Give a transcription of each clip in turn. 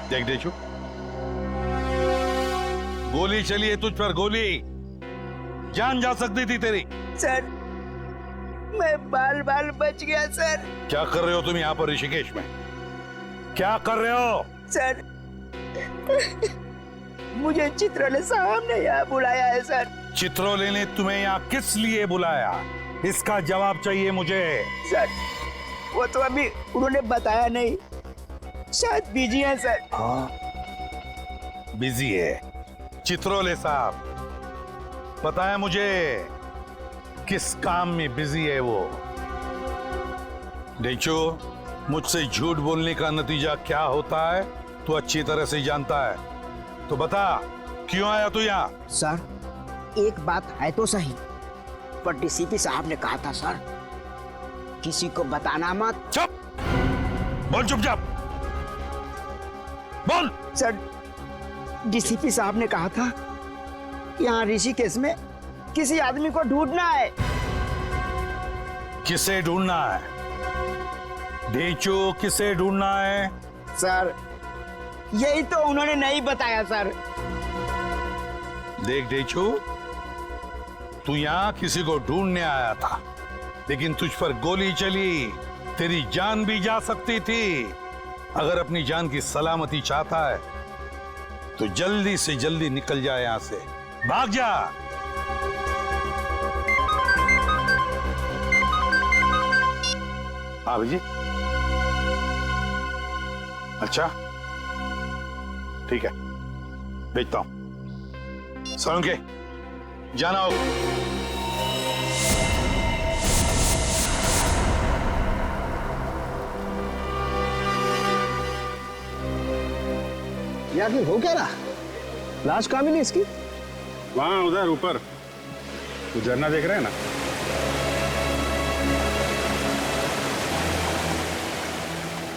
देख देशु, गोली चली है तुझ पर, गोली। जान जा सकती थी तेरी। सर, मैं बाल बाल बच गया सर। क्या कर रहे हो तुम यहाँ पर ऋषिकेश में? क्या कर रहे हो? सर, मुझे चित्रोले साहब ने यहाँ बुलाया है सर। चित्रोले ने तुम्हें यहाँ किस लिए बुलाया? इसका जवाब चाहिए मुझे। सर, वो तो अभी उन्होंने बताया नहीं, शायद बिजी है सर। हाँ, बिजी है। चित्रोले साहब, बताया मुझे किस काम में बिजी है वो। देखो, मुझसे झूठ बोलने का नतीजा क्या होता है तू अच्छी तरह से जानता है, तो बता क्यों आया तू यहाँ? सर, एक बात है तो सही, पर डीसीपी साहब ने कहा था सर, किसी को बताना मत। चुप बोल, चुपचाप बोल। सर, डीसीपी साहब ने कहा था यहाँ ऋषिकेश में किसी आदमी को ढूंढना है। किसे ढूंढना है? देखो, किसे ढूंढना है? सर, यही तो उन्होंने नहीं बताया सर। देख देखो, तू यहाँ किसी को ढूंढने आया था, लेकिन तुझ पर गोली चली, तेरी जान भी जा सकती थी। अगर अपनी जान की सलामती चाहता है तो जल्दी से जल्दी निकल जा यहाँ से, भाग जा। हाँ जी, अच्छा ठीक है, भेजता हूं। सोलंकी, जाना हो। यहाँ की हो क्या रहा? लाश कहाँ मिली इसकी? वहां उधर ऊपर, तो झरना देख रहे हैं ना?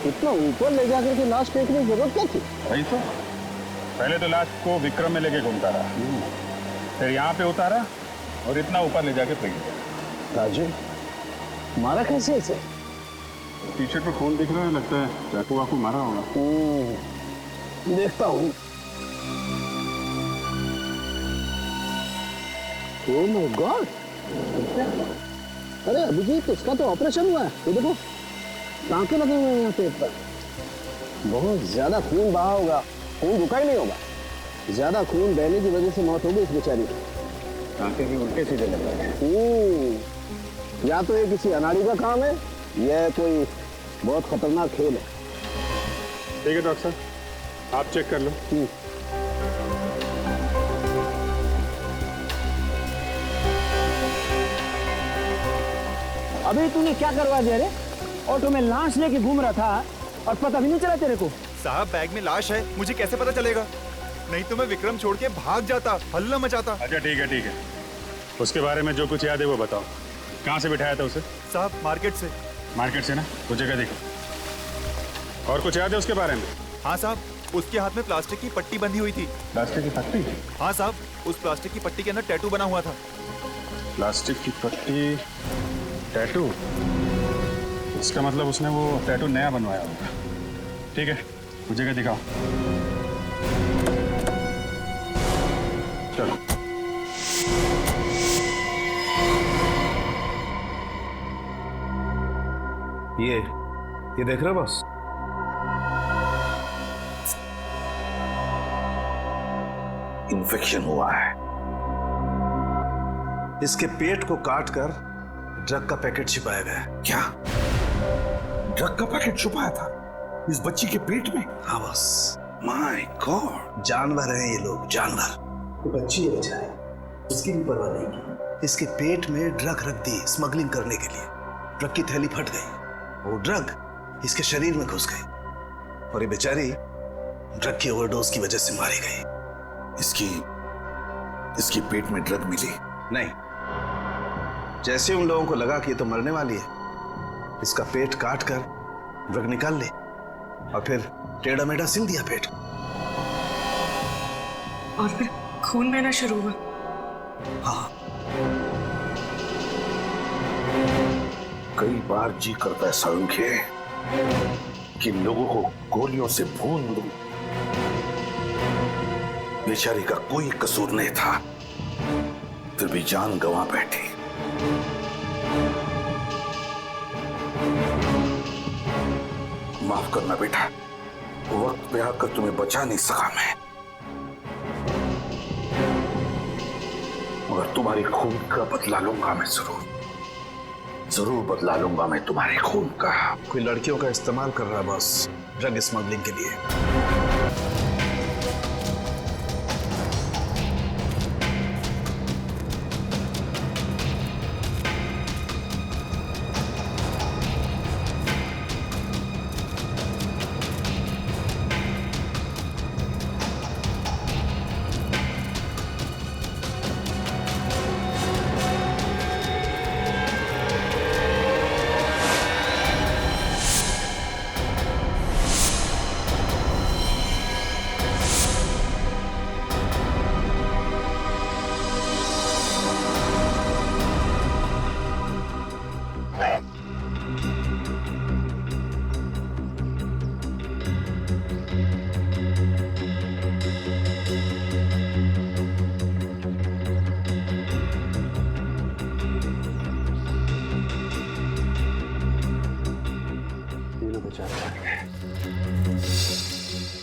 इतना ऊपर ले जाकर के लाश फेंकने की जरूरत क्या थी? वही तो, पहले तो लाश को विक्रम में लेके घूमता रहा, फिर यहाँ पे उतारा और इतना ऊपर ले जाके फेंक दिया। राजू, मारा कैसे इसे? टी शर्ट पे खून दिख रहा है, लगता है चाकू वाकू मारा होगा। देखता हूँ। ओह माय गॉड! अरे अभिजीत, इसका तो ऑपरेशन हुआ है। ये देखो, टाँके लगे हुए हैं यहाँ पेट पर। बहुत ज्यादा खून बहा होगा, खून रुका ही नहीं होगा। ज्यादा खून बहने की वजह से मौत होगी इस बेचारी की। टाँके भी उल्टे सीधे लग रहे हैं। या तो ये किसी अनाड़ी का काम है, या कोई बहुत खतरनाक खेल है। ठीक है डॉक्टर साहब, आप चेक कर लो। अभी तूने क्या करवा दिया रे? ऑटो में लाश लेके घूम रहा था और पता भी नहीं चला तेरे को? साहब, बैग में लाश है, मुझे कैसे पता चलेगा? नहीं तो मैं विक्रम छोड़ के भाग जाता, हल्ला मचाता। अच्छा ठीक है ठीक है, उसके बारे में जो कुछ याद है वो बताओ। कहाँ से बिठाया था उसे? साहब, मार्केट से। मार्केट से ना? वो जगह देखो। और कुछ याद है उसके बारे में? हाँ साहब, उसके हाथ में प्लास्टिक की पट्टी बंधी हुई थी। प्लास्टिक की पट्टी? हाँ साहब, उस प्लास्टिक की पट्टी के अंदर टैटू बना हुआ था। प्लास्टिक की पट्टी, टैटू? इसका मतलब उसने वो टैटू नया बनवाया होगा। ठीक है, वो जगह दिखाओ। चलो। ये देख रहे हो बॉस? इन्फेक्शन हुआ है। इसके पेट को काटकर ड्रग का पैकेट छिपाया गया है। क्या ड्रग का पैकेट छुपाया था इस बच्ची के पेट में? हाँ बॉस, माय गॉड, जानवर हैं ये लोग, जानवर। वो बच्ची है बेचारी, उसकी भी परवाह नहीं की। इसके पेट में ड्रग रख दी स्मगलिंग करने के लिए। ड्रग की थैली फट गई, वो ड्रग इसके शरीर में घुस गई और ये बेचारी ड्रग की ओवरडोज की वजह से मारी गई। इसकी पेट में ड्रग मिली? नहीं, जैसे उन लोगों को लगा कि ये तो मरने वाली है, इसका पेट काट कर ड्रग निकाल ली और फिर टेढ़ा मेढ़ा सिल दिया पेट। और फिर खून बहना शुरू हुआ। हाँ, कई बार जी करता है सोलंकी कि लोगों को गोलियों से भून दूं, बेचारी का कोई कसूर नहीं था, फिर भी जान गंवा बैठी। माफ करना बेटा, वक्त पे आकर तुम्हें बचा नहीं सका मैं, मगर तुम्हारी खून का बदला लूंगा मैं, जरूर बदला लूंगा मैं तुम्हारे खून का। कोई लड़कियों का इस्तेमाल कर रहा है बॉस, ड्रग स्मगलिंग के लिए।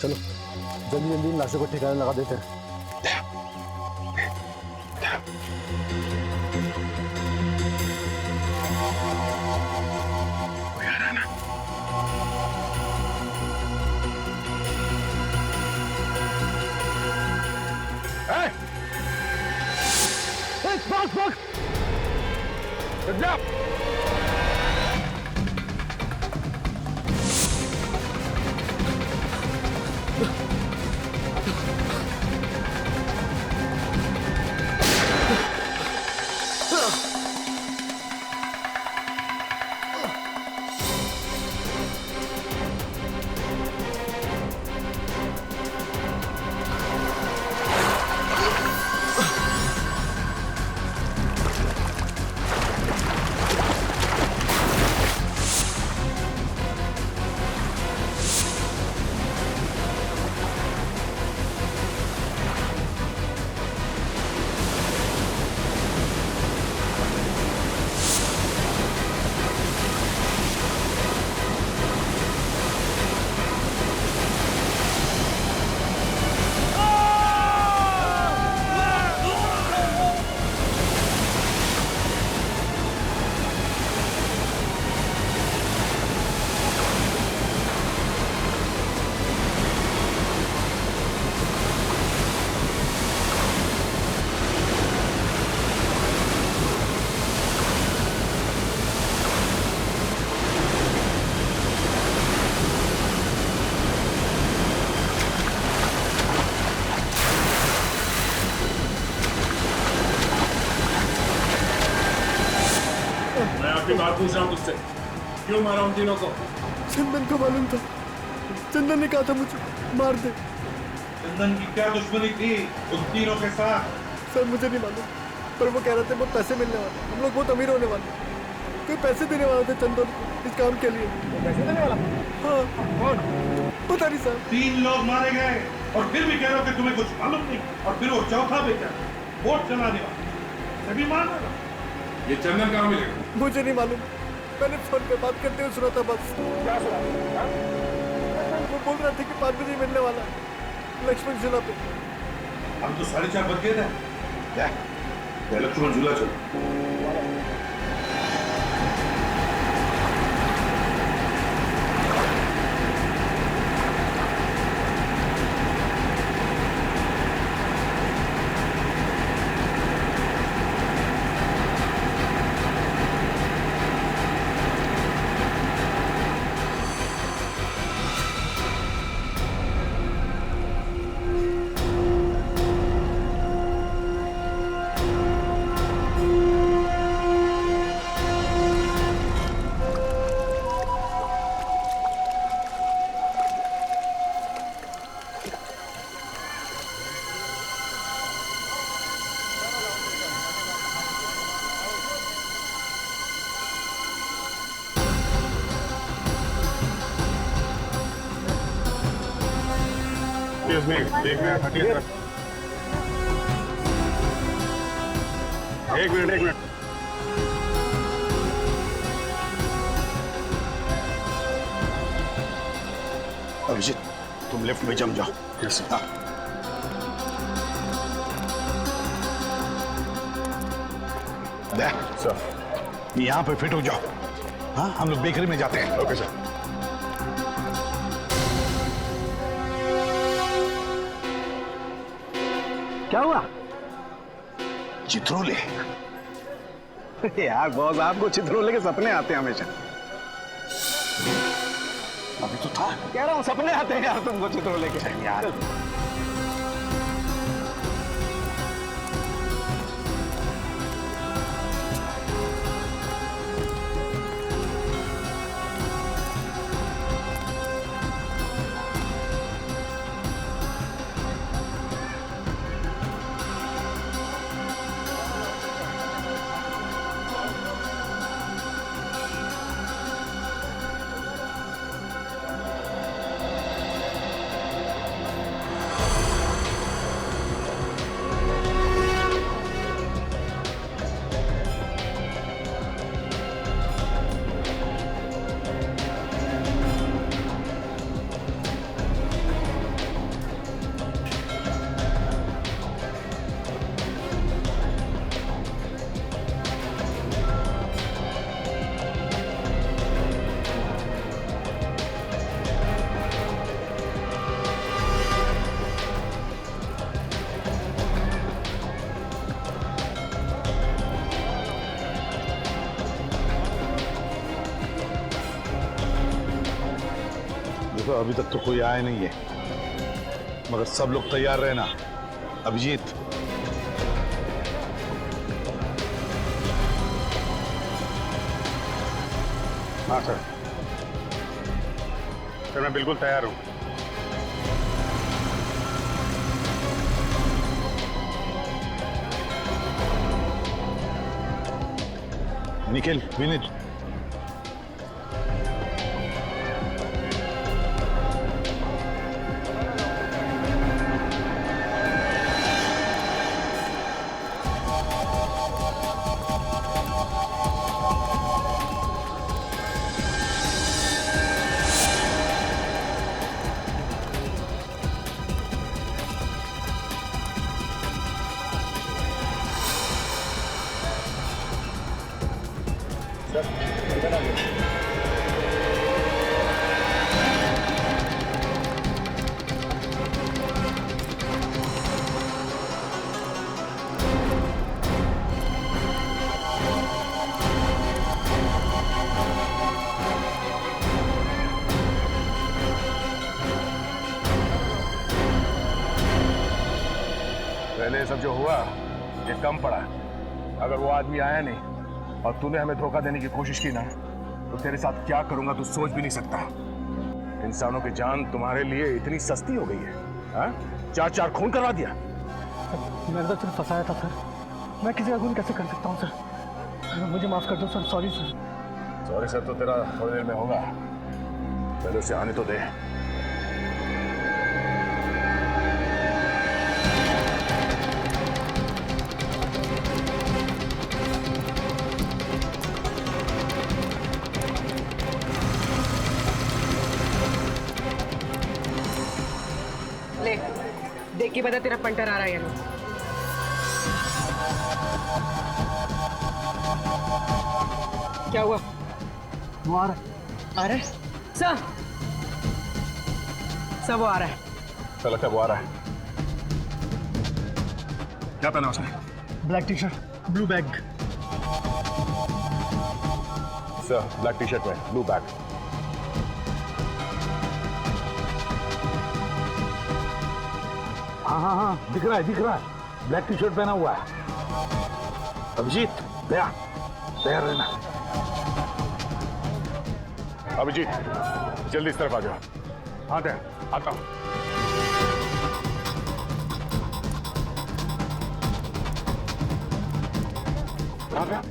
चलो जल्दी जल्दी लाशों को ठिकाने लगा देते हैं। बात पूछ रहा हूँ तुझसे, क्यों मारा उन तीनों को? चंदन को मालूम था, चंदन ने कहा था मुझे मार दे। चंदन की क्या दुश्मनी थी उन तीनों के साथ? सर मुझे नहीं मालूम, पर वो कह रहे थे बहुत पैसे मिलने वाले, हम लोग बहुत अमीर होने वाले। कोई पैसे देने वाला था चंदन इस काम के लिए। पैसे देने वाला? हाँ। कौन? पता नहीं सर। 3 लोग मारे गए और फिर भी कह रहे हो कि तुम्हें कुछ मालूम नहीं, और फिर वो चौथा बेटा वोट चलाने वाला सभी मान रहा। ये चंदन कहाँ मिलेगा? मुझे नहीं मालूम, मैंने फोन पे बात करते हुए सुना था बस। क्या सुना? वो बोल रहा था कि 5 बजे मिलने वाला है लक्ष्मण झूला पे। हम तो 4:30 बज गए थे। लक्ष्मण झूला चलो। Excuse me, एक मिनट हटिए सर। एक मिनट। अभिजीत, तुम लिफ्ट में जम जाओ। यस हाँ। सर। यहाँ पे फिट हो जाओ। हाँ, हम लोग बेकरी में जाते हैं। Okay sir. क्या हुआ? चित्रोले। यार बॉस, आपको चित्रोले के सपने आते हैं हमेशा। अभी तो था। कह रहा हूँ सपने आते हैं यार तुमको चित्रोले के। यार देखो, अभी तक तो कोई आया नहीं है, मगर सब लोग तैयार रहना। अभिजीत, हाँ सर। सर मैं बिल्कुल तैयार हूँ। निखिल, विनीत, पहले सब जो हुआ ये कम पड़ा। अगर वो आदमी आया नहीं और तूने हमें धोखा देने की कोशिश की ना, तो तेरे साथ क्या करूंगा तू सोच भी नहीं सकता। इंसानों की जान तुम्हारे लिए इतनी सस्ती हो गई है। हाँ? 4 खून करवा दिया। मैंने तो सिर्फ फंसाया था सर। मैं किसी का खून कैसे कर सकता हूँ सर? मुझे माफ कर दो sir. Sorry sir. Sorry sir तो तेरा थोड़ी देर में होगा, पहले उसे आने तो दे। ले, देख के बता तेरा पंटर आ रहा है या नहीं। क्या हुआ? वो आ रहा आ रहा है? सर वो आ रहा है। चल लगता है वो आ रहा है। क्या पहना उसने? Black T shirt, blue bag. Sir black T shirt में ब्लू बैग। हाँ, दिख रहा है। ब्लैक टी शर्ट पहना हुआ है। अभिजीत, तैयार रहना। अभिजीत जल्दी इस तरफ आ जाओ। हाँ तैयार, आता हूँ। कहाँ गया?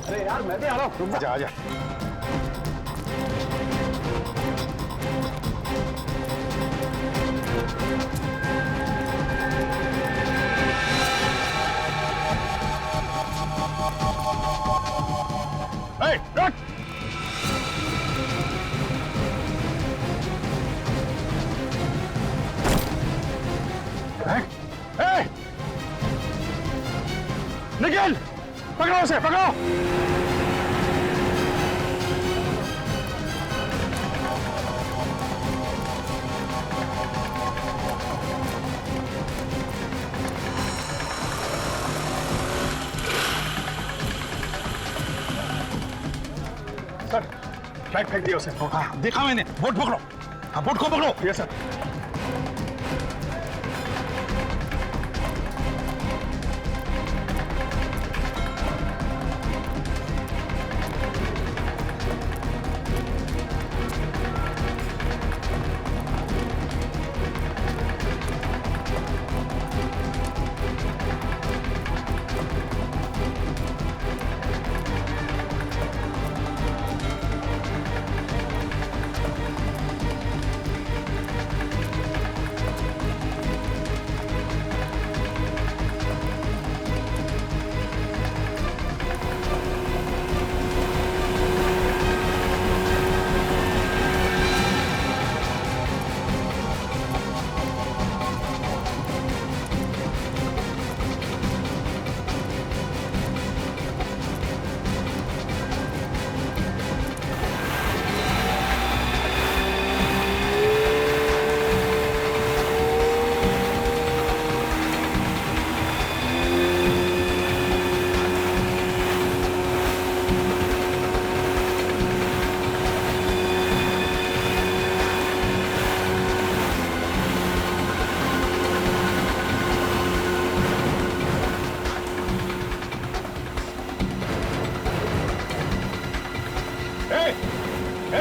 अरे यार मैं भी आ रहा हूँ। आजा आजा। Hey, run! Hey! निखिल! पकड़ो उसे, पकड़ो! सर, फ्लैग फेंक दिया उसे। हाँ, देखा मैंने। बोट पकड़ो। हाँ, बोट को पकड़ो। Yes sir.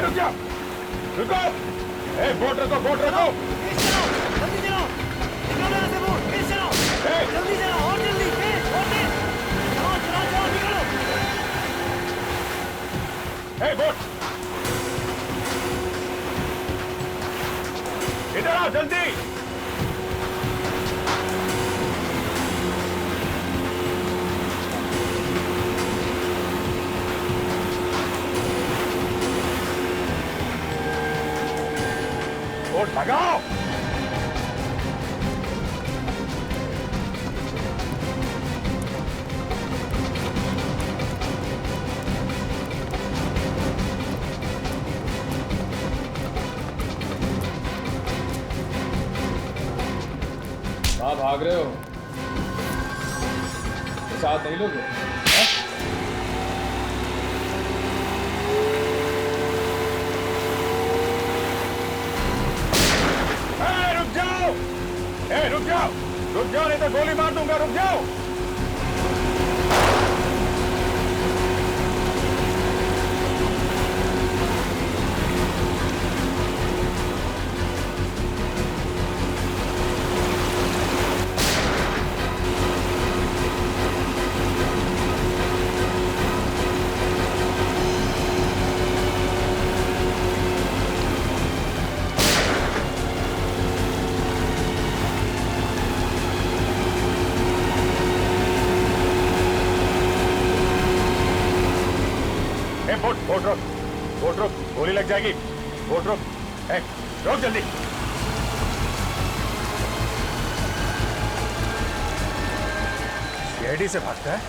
रुक जाओ, रुको। बोट रखो, बोट रखो। जल्दी चलो, निकालो यहाँ से बोट, तेज चलो, जल्दी चलो, और जल्दी, तेज, और तेज, चलो, चलो, चलो, निकालो। बोट इधर आओ, जल्दी। बोट भगाओ। कहाँ भाग रहे हो? तो साथ नहीं लोगे? रुक जाओ, रुक जाओ, रुक जाओ, नहीं तो गोली मार दूंगा। रुक जाओ। बोट रोक, बोट रोक, गोली लग जाएगी। बोट रोक, रोक जल्दी। सीआईडी से भागता है।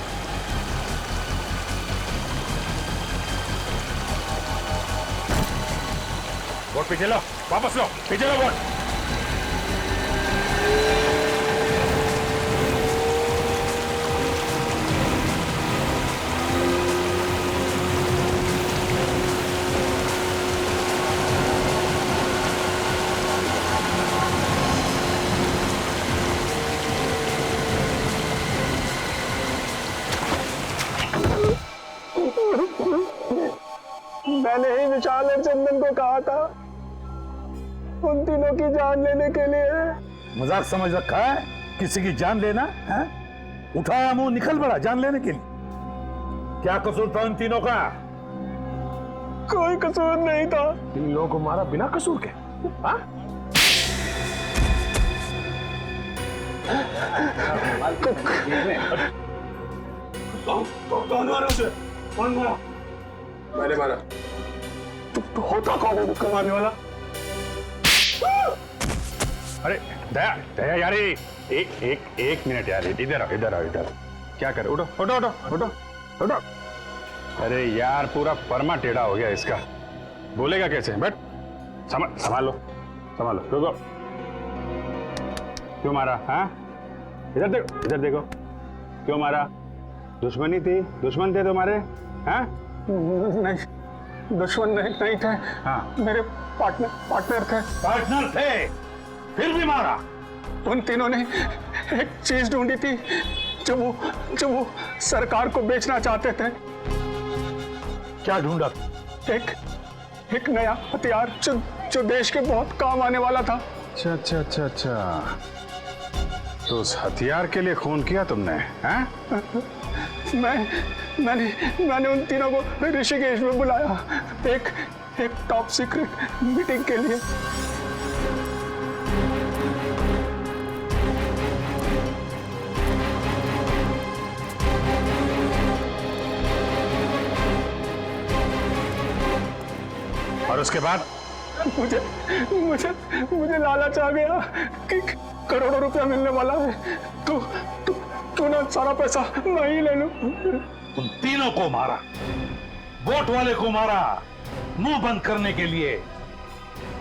बोट पीछे लो, वापस लो, पीछे लो बोट। मैंने ही विशाल और चंदन को कहा था उन तीनों की जान लेने के लिए। मजाक समझ रखा है किसी की जान लेना है? उठाया मुंह निकल पड़ा जान लेने के लिए। क्या कसूर था इन तीनों का? कोई कसूर नहीं था। इन लोगों को मारा बिना कसूर के। हाँ? कौन मारा उसे? कौन मारा? मैंने मारा। तो होता कौन है मुक्का मारने वाला? अरे दया दया यार, एक मिनट यार, इधर आओ इधर आओ इधर। क्या कर? उठो उठो उठो उठो उठो। अरे यार पूरा परमा टेढ़ा हो गया इसका, बोलेगा कैसे? बैठ, संभालो संभालो। रुको, क्यों मारा? हाँ इधर देखो, इधर देखो, क्यों मारा? दुश्मनी थी? दुश्मन थे तुम्हारे? हाँ नहीं, दुश्मन नहीं थे। हाँ मेरे पार्टनर थे। पार्टनर थे फिर भी मारा? उन तीनों ने एक चीज ढूंढी थी जो वो सरकार को बेचना चाहते थे। क्या ढूंढा? एक नया हथियार जो देश के बहुत काम आने वाला था। अच्छा अच्छा अच्छा अच्छा, तो उस हथियार के लिए खून किया तुमने? हैं? मैंने उन तीनों को ऋषिकेश में बुलाया एक टॉप सीक्रेट मीटिंग के लिए। और उसके बाद मुझे लालच आ गया कि करोड़ों रुपया मिलने वाला है, तो ना सारा पैसा मैं ही ले लूं। उन तीनों को मारा, वोट वाले को मारा मुंह बंद करने के लिए,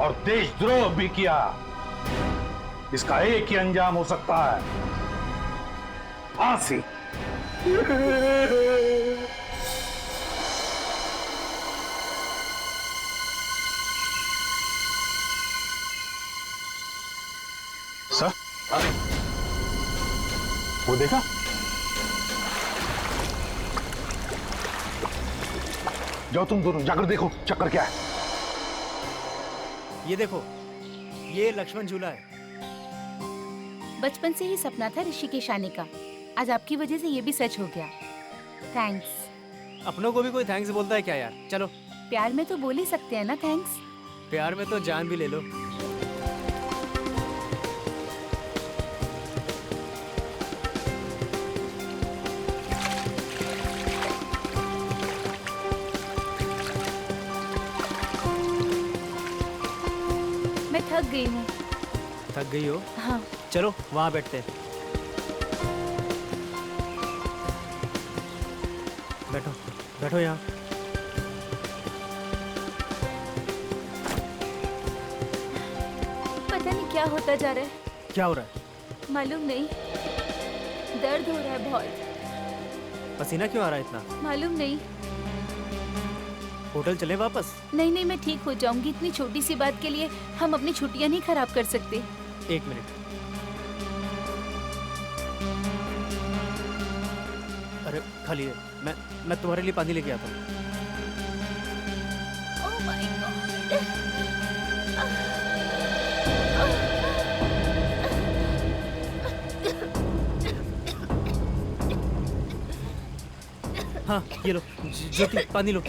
और देशद्रोह भी किया। इसका एक ही अंजाम हो सकता है, फांसी। सर वो देखा? जाओ तुम दोनों जाकर देखो चक्कर क्या है। ये देखो, ये लक्ष्मण झूला है। बचपन से ही सपना था ऋषिकेश आने का, आज आपकी वजह से ये भी सच हो गया। थैंक्स। अपनों को भी कोई थैंक्स बोलता है क्या यार? चलो, प्यार में तो बोल ही सकते हैं ना थैंक्स। प्यार में तो जान भी ले लो। मैं थक गई हूँ। थक गई हो? हाँ। चलो वहाँ बैठते हैं। बैठो बैठो यहाँ। पता नहीं क्या होता जा रहा है। क्या हो रहा है? मालूम नहीं, दर्द हो रहा है बहुत। पसीना क्यों आ रहा है इतना? मालूम नहीं। होटल चले वापस? नहीं, मैं ठीक हो जाऊंगी। इतनी छोटी सी बात के लिए हम अपनी छुट्टियां नहीं खराब कर सकते। एक मिनट। अरे खाली है, मैं तुम्हारे लिए पानी लेके आता हूँ। ओह माय गॉड। हाँ ये लो ज्योति, पानी लो।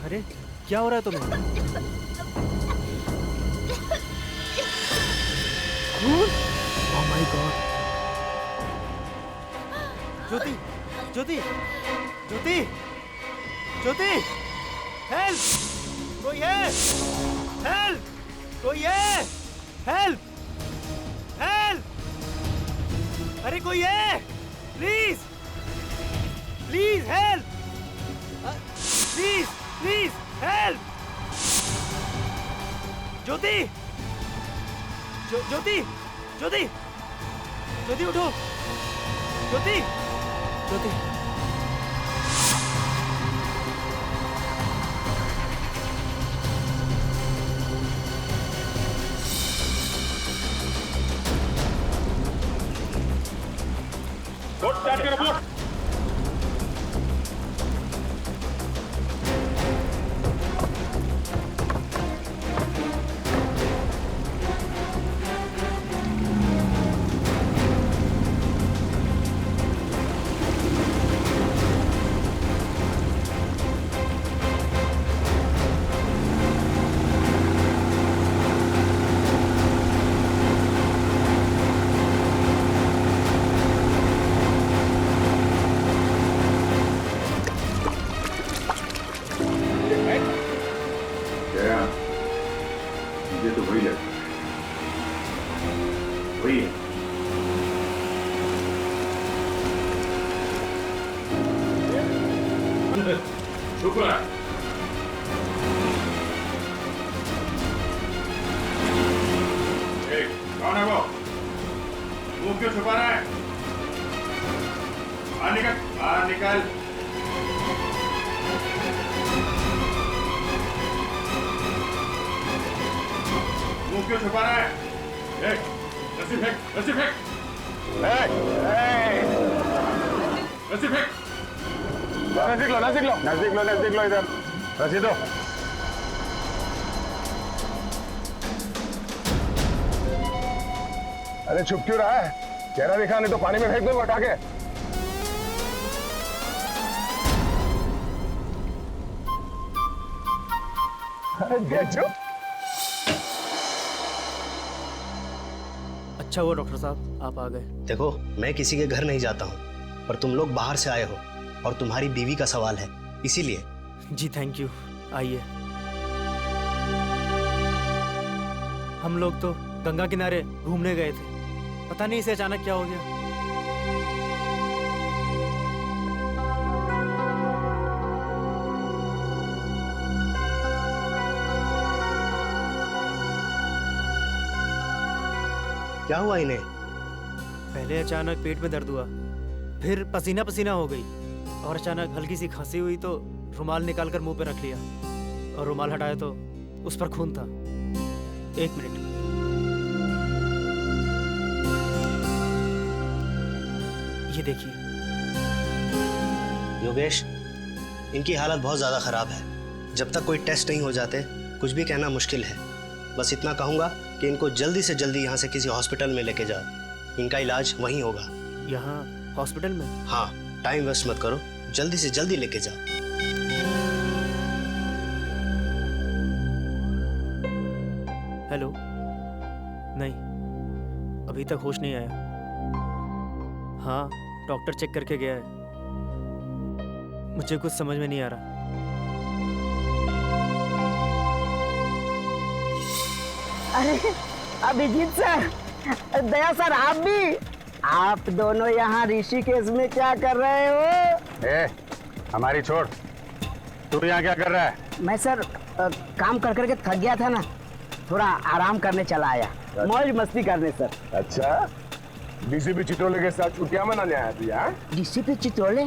अरे क्या हो रहा है तुम्हें? Oh my god. Jyoti Jyoti Jyoti Jyoti, help! कोई है? हेल्प! कोई है? हेल्प! हेल्प! अरे कोई है? Please please help! Please please help! Jyoti Jyoti Jyoti Jyoti उठो! ज्योति ज्योति बोट स्टार्ट करो, बोट। ये तो वही लड़का है, वही है। रुक रहा है। कौन है वो? मुंह क्यों छुपा रहा है? बाहर निकल, बाहर निकल। मुंह क्यों छुपा रहा है? रस्सी फेंक, रस्सी फेंक। रस्सी फेंक। नजदीक लो, नजदीक लो, नजदीक लो, नजदीक लो, इधर रस्सी दो। अरे छुप क्यों रहा है? चेहरा दिखा, नहीं तो पानी में फेंक दो हटा के। अच्छा हुआ डॉक्टर साहब आप आ गए। देखो, मैं किसी के घर नहीं जाता हूँ, पर तुम लोग बाहर से आए हो और तुम्हारी बीवी का सवाल है, इसीलिए। जी थैंक यू, आइए। हम लोग तो गंगा किनारे घूमने गए थे, पता नहीं इसे अचानक क्या हो गया। क्या हुआ इन्हें? पहले अचानक पेट में दर्द हुआ, फिर पसीना पसीना हो गई और अचानक हल्की सी खांसी हुई तो रुमाल निकालकर मुंह पे रख लिया और रुमाल हटाया तो उस पर खून था। एक मिनट। ये देखिए। योगेश, इनकी हालत बहुत ज्यादा खराब है। जब तक कोई टेस्ट नहीं हो जाते कुछ भी कहना मुश्किल है। बस इतना कहूंगा कि इनको जल्दी से जल्दी यहाँ से किसी हॉस्पिटल में लेके जाओ, इनका इलाज वहीं होगा। यहाँ हॉस्पिटल में? हाँ, टाइम वेस्ट मत करो, जल्दी से जल्दी लेके जाओ। हेलो? नहीं, अभी तक होश नहीं आया। हाँ, डॉक्टर चेक करके गया है। मुझे कुछ समझ में नहीं आ रहा। अरे अभिजीत सर, दया सर, आप भी? आप दोनों यहाँ ऋषिकेश में क्या कर रहे हो? हमारी छोड़, तू यहाँ क्या कर रहा है? मैं सर काम कर करके थक गया था ना, थोड़ा आराम करने चला आया, मौज मस्ती करने सर। अच्छा, डीसीपी चित्रोले के साथ छुट्टियां मनाने आया तू यहाँ? डीसीपी चित्रोले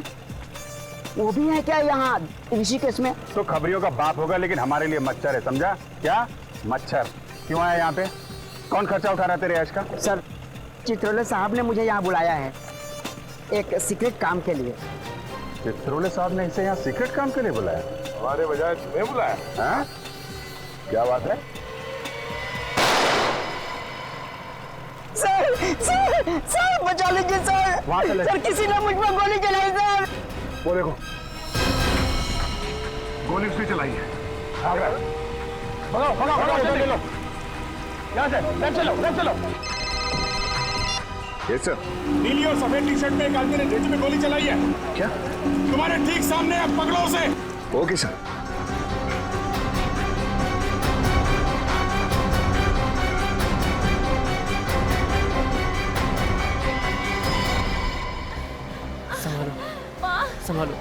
वो भी है क्या यहाँ ऋषिकेश में? तो खबरियों का बाप होगा, लेकिन हमारे लिए मच्छर है, समझा? क्या मच्छर? क्यों आया यहाँ पे? कौन खर्चा उठा रहा है तेरे ऐश का? सर, चित्रोले साहब ने मुझे यहाँ बुलाया है एक सीक्रेट काम के लिए। चित्रोले साहब ने इसे यहाँ सीक्रेट काम के लिए बुलाया? हमारे बजाय तुम्हें बुलाया? हाँ? क्या बात है? सर, सर, सर, बचा लीजिए सर। सर, किसी ने मुझ पर गोली चलाई सर। वो देखो, गोली उसने चलाई है। भगाओ, ले लो। यहाँ से, लेफ्ट चलो, लेफ्ट चलो। Yes sir. नीली और सफेद टी शर्ट में एक आदमी ने जेजी में गोली चलाई है। क्या? तुम्हारे ठीक सामने है, पकड़ो उसे। Okay sir. संभालो,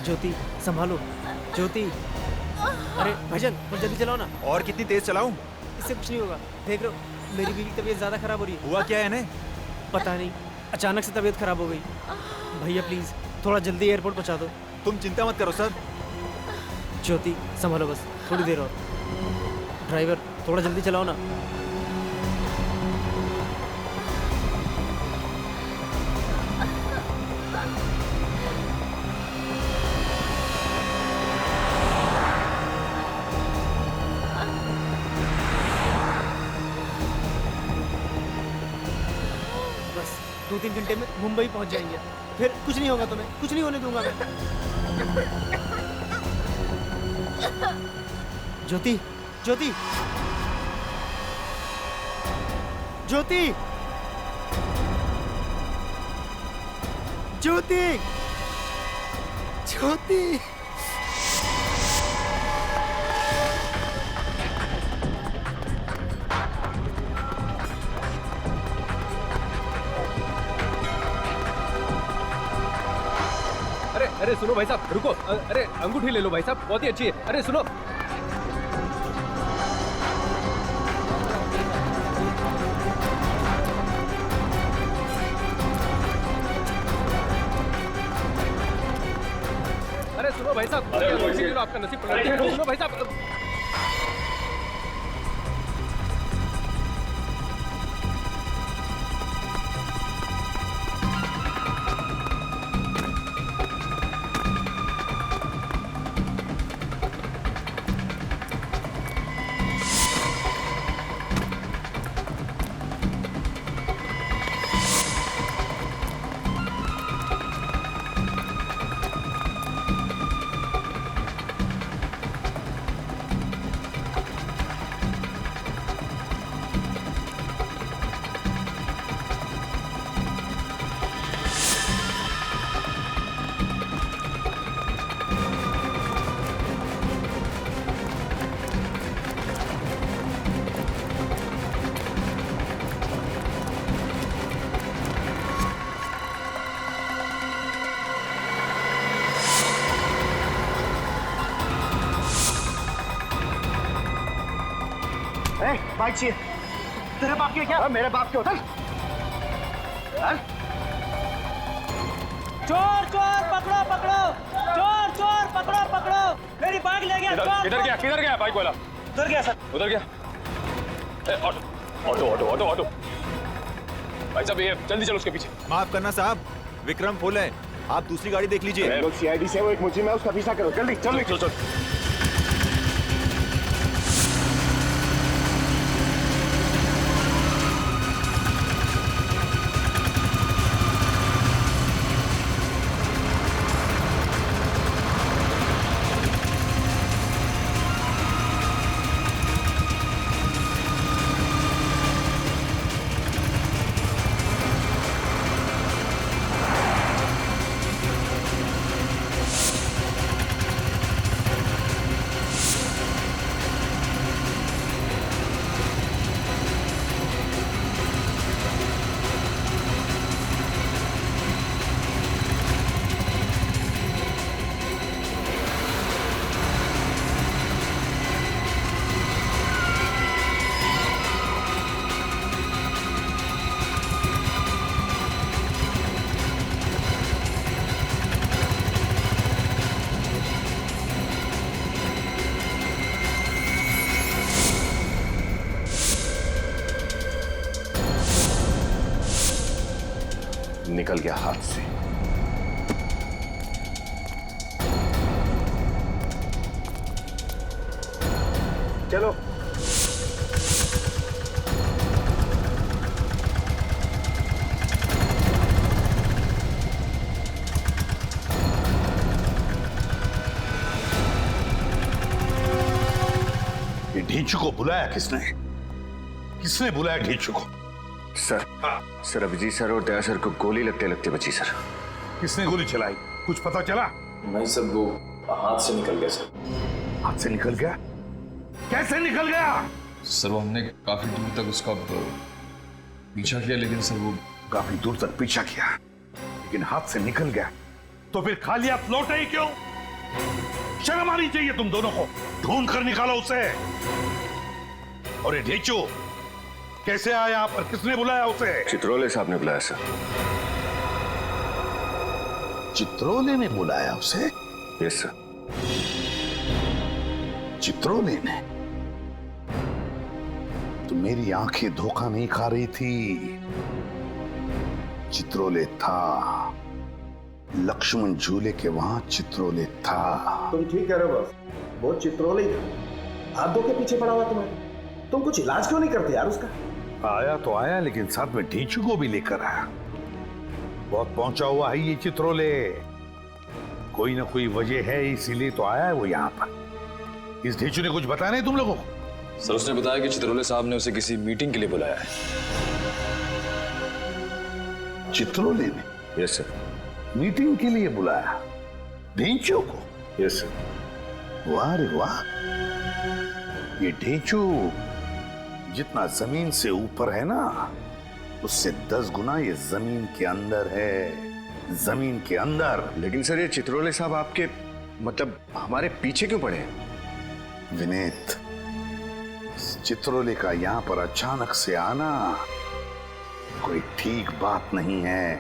ज्योति, संभालो, ज्योति। अरे भाईजान, बहुत जल्दी चलाओ ना। और कितनी तेज चलाऊं? इससे कुछ नहीं होगा, देख रहे हो मेरी बीवी की तबीयत ज्यादा खराब हो रही है। हुआ क्या है इन्हें? पता नहीं, अचानक से तबीयत खराब हो गई। भैया प्लीज थोड़ा जल्दी एयरपोर्ट पहुंचा दो। तुम चिंता मत करो सर। ज्योति संभालो, बस थोड़ी देर और। ड्राइवर थोड़ा जल्दी चलाओ ना। बस 2-3 घंटे में मुंबई पहुंच जाएंगे, फिर कुछ नहीं होगा तुम्हें, कुछ नहीं होने दूंगा मैं। ज्योति, ज्योति, ज्योति, ज्योति, ज्योति। अरे सुनो भाई साहब, रुको। अरे अंगूठी ले लो भाई साहब, बहुत ही अच्छी है। अरे सुनो। अरे सुनो भाई साहब, अंगूठी ले लो, आपका नसीब पलट जाएगा। सुनो भाई साहब। बाइक चाहिए। तेरे बाप की क्या? मेरे बाप के होता। चोर चोर पकड़ो पकड़ो, चोर चोर पकड़ो पकड़ो, मेरी बाइक ले गया चोर। किधर गया बाइक वाला? उधर गया सर। उधर गया। Auto auto auto auto auto. भाई साहब ये जल्दी चलो उसके पीछे। माफ करना साहब, विक्रम फुल है, आप दूसरी गाड़ी देख लीजिए। लोग सीआईडी से वो एक मुझे में उसका पीछा करो, जल्दी जल्दी चलो चलो। निकल गया हाथ से। चलो ये ढींचू को बुलाया किसने? किसने बुलाया ढींचू को? सर सर अभिजीत सर और दया सर को गोली लगते लगते बची सर। किसने गोली चलाई? कुछ पता चला? नहीं सर, वो हाथ से निकल गया सर। हाथ से निकल गया? कैसे निकल गया? सर वो हमने काफी दूर तक उसका पीछा किया, लेकिन सर वो काफी दूर तक पीछा किया लेकिन हाथ से निकल गया, तो फिर खाली हाथ लौटे ही क्यों? शर्म आनी चाहिए तुम दोनों को। ढूंढ कर निकालो उसे। और ये ढींचू कैसे आया यहाँ पर? किसने बुलाया उसे? चित्रोले साहब ने बुलाया सर। चित्रोले ने बुलाया उसे? Yes sir. चित्रोले ने? तो मेरी आंखें धोखा नहीं खा रही थी। चित्रोले था, लक्ष्मण झूले के वहां चित्रोले था। तुम ठीक कह रहे हो बस, वो चित्रोले ही था। हाथ धो के पीछे पड़ा हुआ तुम्हें। तुम कुछ इलाज क्यों नहीं करते यार उसका? आया तो आया, लेकिन साथ में ढींचू को भी लेकर आया। बहुत पहुंचा हुआ है ये चित्रोले। कोई ना कोई वजह है, इसीलिए तो आया है वो यहाँ पर। इस ढींचू ने कुछ बताया नहीं तुम लोगों को? सर उसने बताया कि चित्रोले साहब ने उसे किसी मीटिंग के लिए बुलाया है। चित्रोले ने? Yes sir. मीटिंग के लिए बुलाया ढींचू को? Yes sir. वाह रे वाह। ये ढींचू जितना जमीन से ऊपर है ना, उससे 10 गुना ये जमीन के अंदर है। जमीन के अंदर। लेकिन सर ये चित्रोले साहब आपके मतलब हमारे पीछे क्यों पड़े हैं? विनीत, चित्रोले का यहाँ पर अचानक से आना कोई ठीक बात नहीं है,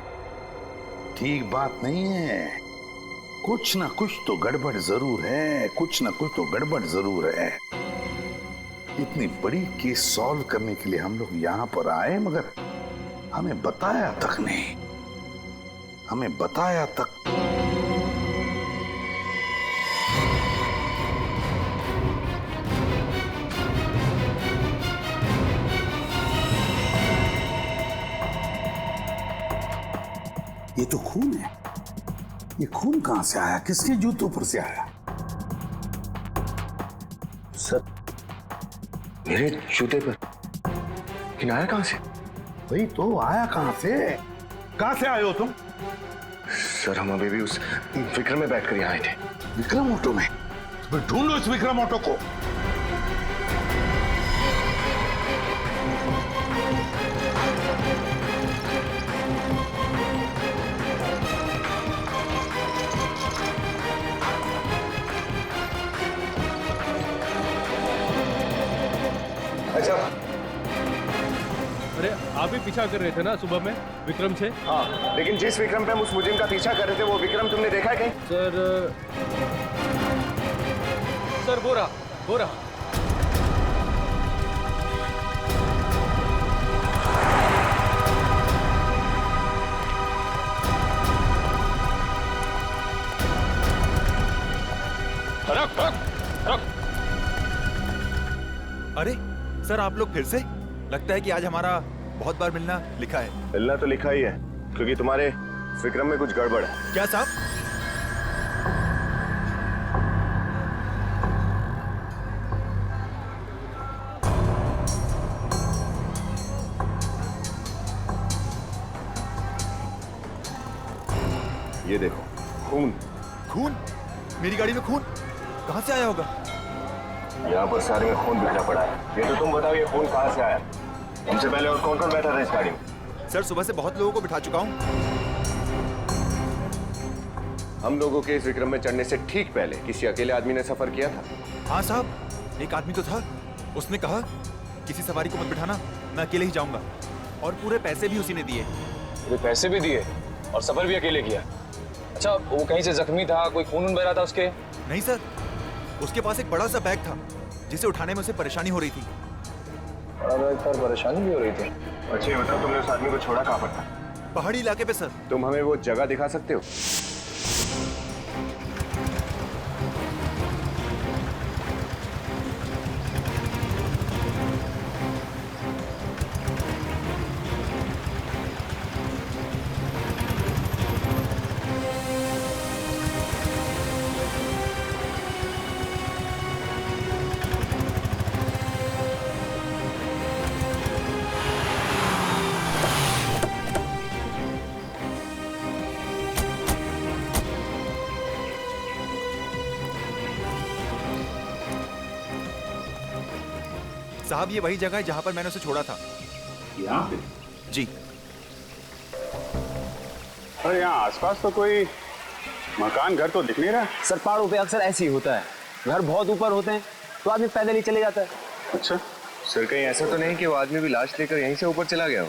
ठीक बात नहीं है। कुछ ना कुछ तो गड़बड़ जरूर है, कुछ ना कुछ तो गड़बड़ जरूर है। इतनी बड़ी केस सॉल्व करने के लिए हम लोग यहाँ पर आए, मगर हमें बताया तक नहीं, हमें बताया तक। ये तो खून है। ये खून कहां से आया? किसके जूतों पर से आया? सर मेरे जूते पर। लेकिन आया कहां से? वही तो, आया कहां से? कहां से आए हो तुम? सर हम अभी भी उस विक्रम में बैठकर यहाँ आए थे। विक्रम ऑटो में? तो ढूंढो इस विक्रम ऑटो को। अच्छा, अरे आप ही पीछा कर रहे थे ना सुबह में विक्रम से? हाँ, लेकिन जिस विक्रम पे हम उस मुजरिम का पीछा कर रहे थे वो विक्रम तुमने देखा है कहीं? सर वो रहा, वो रहा। रुक रुक रुक। अरे सर आप लोग फिर से? लगता है कि आज हमारा बहुत बार मिलना लिखा है। मिलना तो लिखा ही है, क्योंकि तुम्हारे विक्रम में कुछ गड़बड़ है। क्या साहब? ये देखो, खून। खून? मेरी गाड़ी में खून कहाँ से आया होगा? यहाँ पर सारे में खून बिखरा पड़ा है। ये तो तुम बताओ, ये खून कहाँ से आया? हमसे पहले और कौन कौन बैठा था इस गाड़ी में? सर सुबह से बहुत लोगों को बिठा चुका हूँ। हम लोगों के इस विक्रम में चढ़ने से ठीक पहले किसी अकेले आदमी ने सफर किया था? हाँ साहब, एक आदमी तो था। उसने कहा किसी सवारी को मत बिठाना, मैं अकेले ही जाऊंगा। और पूरे पैसे भी उसी ने दिए। पूरे पैसे भी दिए और सफर भी अकेले किया? अच्छा, वो कहीं से जख्मी था? कोई खून बह रहा था उसके? नहीं सर, उसके पास एक बड़ा सा बैग था जिसे उठाने में उसे परेशानी हो रही थी। बड़ा बैग पर परेशानी भी हो रही थी? अच्छा ये बताओ, तुमने उस आदमी को छोड़ा कहाँ पर था? पहाड़ी इलाके पे सर। तुम हमें वो जगह दिखा सकते हो? साहब ये वही जगह है जहाँ पर मैंने उसे छोड़ा था। यहाँ पे? जी। अरे यहाँ आसपास तो कोई मकान घर तो दिख नहीं रहा। सर पहाड़ों पे अक्सर ऐसे ही होता है, घर बहुत ऊपर होते हैं तो आदमी पैदल ही चले जाता है। अच्छा सर, कहीं ऐसा तो नहीं कि वो आदमी भी लाश लेकर यहीं से ऊपर चला गया हो?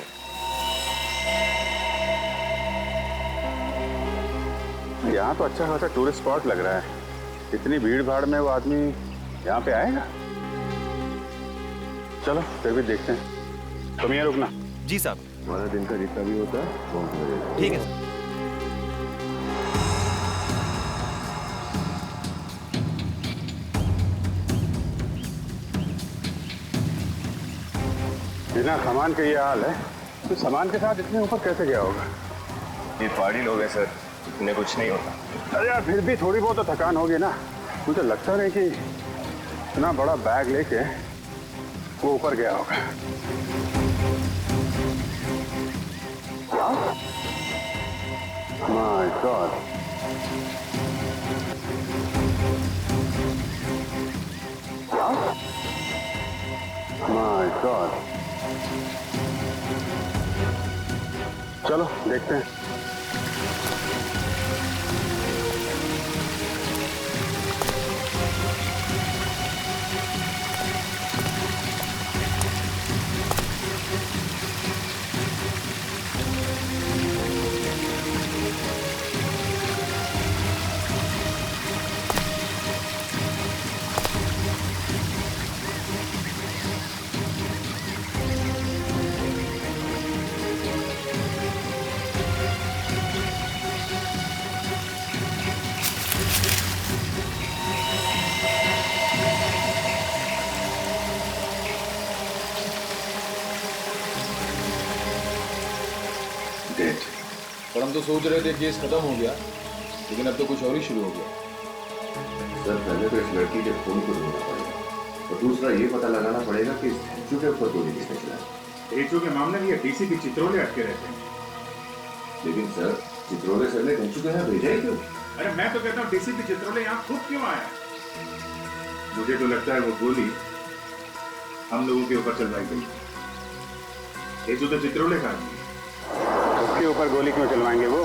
यहाँ तो अच्छा खासा टूरिस्ट स्पॉट लग रहा है। इतनी भीड़ भाड़ में वो आदमी यहाँ पे आएगा? चलो फिर भी देखते हैं। तुम यहाँ रुकना। जी साहब। हमारा दिन का जितना भी होता है वो हम ठीक है सर। बिना सामान के ये हाल है तो सामान के साथ इतने ऊपर कैसे गया होगा? ये पहाड़ी लोग हैं सर, इतने कुछ नहीं होता। अरे यार फिर भी थोड़ी बहुत तो थकान होगी ना। मुझे लगता नहीं कि इतना बड़ा बैग लेके वो ऊपर गया होगा। My God. My God. चलो देखते हैं। हम तो सोच रहे थे केस खत्म हो गया, लेकिन अब तो कुछ और ही शुरू हो गया। सर पहले तो इस लड़की के खून को ढूंढना पड़ेगा और दूसरा ये पता लगाना पड़ेगा कि इस ढेंचू के ऊपर गोली किसने चलाई। ढेंचू के मामले में ये डीसीपी चित्रोले अटके रहते हैं। लेकिन सर चित्रोले सर ने ढेंचू को यहाँ भेजा ही क्यों? अरे मैं तो कहता हूँ डीसीपी चित्रोले यहाँ खुद क्यों आया? मुझे तो लगता है वो गोली हम लोगों के ऊपर चलवाई गई। ढेंचू तो चित्रोले का आदमी है। उसके ऊपर गोली क्यों चलवाएंगे वो?